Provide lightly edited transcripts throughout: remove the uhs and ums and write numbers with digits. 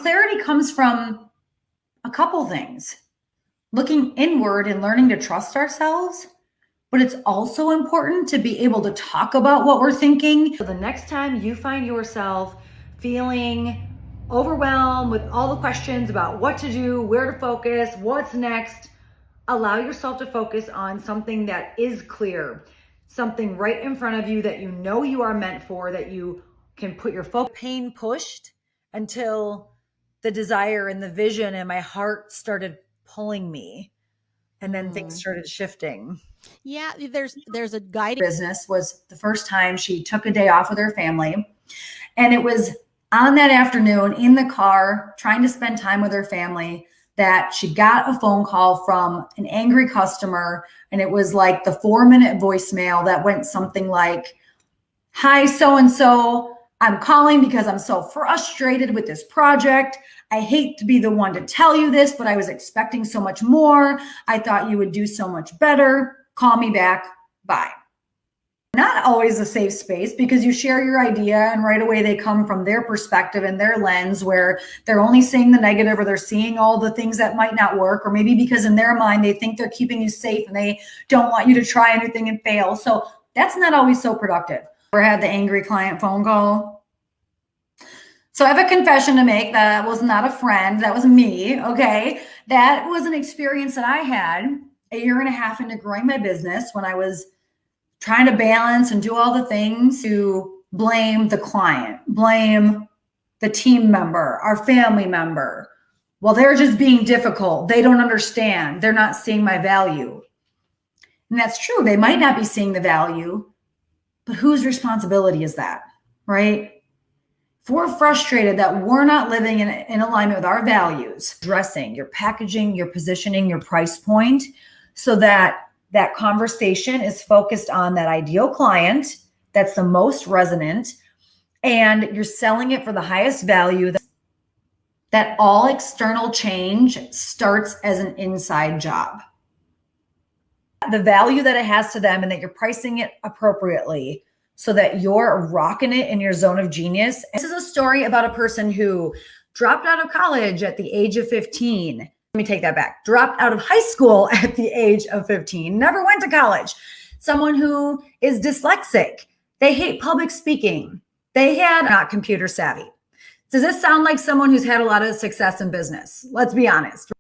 Clarity comes from a couple things. Looking inward and learning to trust ourselves, but it's also important to be able to talk about what we're thinking. So the next time you find yourself feeling overwhelmed with all the questions about what to do, where to focus, what's next, allow yourself to focus on something that is clear, something right in front of you that you know you are meant for, that you can put your focus. Pain pushed until the desire and the vision and my heart started pulling me, and then things started shifting. Yeah, there's a guiding Business was the first time she took a day off with her family, and it was on that afternoon in the car trying to spend time with her family that she got a phone call from an angry customer, and it was like the 4-minute voicemail that went something like, "Hi, so and so, I'm calling because I'm so frustrated with this project. I hate to be the one to tell you this, but I was expecting so much more. I thought you would do so much better. Call me back. Bye." Not always a safe space, because you share your idea and right away they come from their perspective and their lens, where they're only seeing the negative, or they're seeing all the things that might not work, or maybe because in their mind they think they're keeping you safe and they don't want you to try anything and fail. So that's not always so productive. Ever had the angry client phone call? So I have a confession to make. That was not a friend. That was me. Okay. That was an experience that I had a year and a half into growing my business, when I was trying to balance and do all the things to blame the client, blame the team member, our family member. Well, they're just being difficult. They don't understand. They're not seeing my value. And that's true. They might not be seeing the value, but whose responsibility is that, right? If we're frustrated that we're not living in alignment with our values, dressing, your packaging, your positioning, your price point, so that that conversation is focused on that ideal client that's the most resonant, and you're selling it for the highest value, that all external change starts as an inside job. The value that it has to them, and that you're pricing it appropriately so that you're rocking it in your zone of genius. This is a story about a person who dropped out of college at the age of 15. Let me take that back. Dropped out of high school at the age of 15. Never went to college. Someone who is dyslexic. They hate public speaking. They had not computer savvy. Does this sound like someone who's had a lot of success in business? Let's be honest.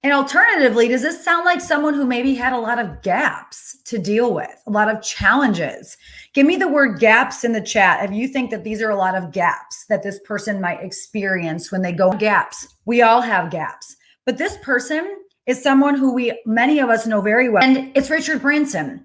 And alternatively, does this sound like someone who maybe had a lot of gaps to deal with, a lot of challenges? Give me the word gaps in the chat if you think that these are a lot of gaps that this person might experience when they go. Gaps. We all have gaps. But this person is someone who many of us know very well. And it's Richard Branson.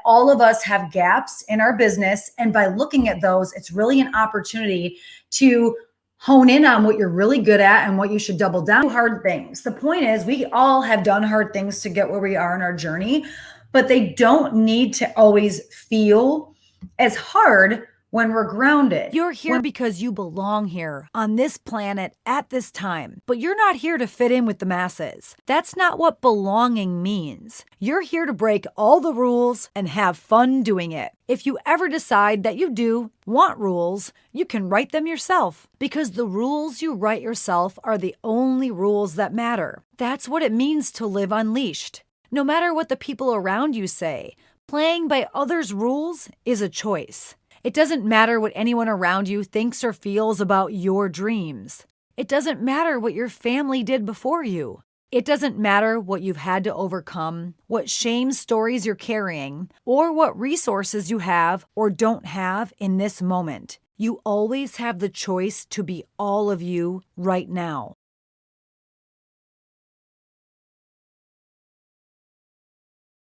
All of us have gaps in our business. And by looking at those, it's really an opportunity to hone in on what you're really good at and what you should double down. Hard things. The point is, we all have done hard things to get where we are in our journey, but they don't need to always feel as hard when we're grounded. You're here because you belong here on this planet at this time, but you're not here to fit in with the masses. That's not what belonging means. You're here to break all the rules and have fun doing it. If you ever decide that you do want rules, you can write them yourself, because the rules you write yourself are the only rules that matter. That's what it means to live unleashed. No matter what the people around you say, playing by others' rules is a choice. It doesn't matter what anyone around you thinks or feels about your dreams. It doesn't matter what your family did before you. It doesn't matter what you've had to overcome, what shame stories you're carrying, or what resources you have or don't have in this moment. You always have the choice to be all of you right now.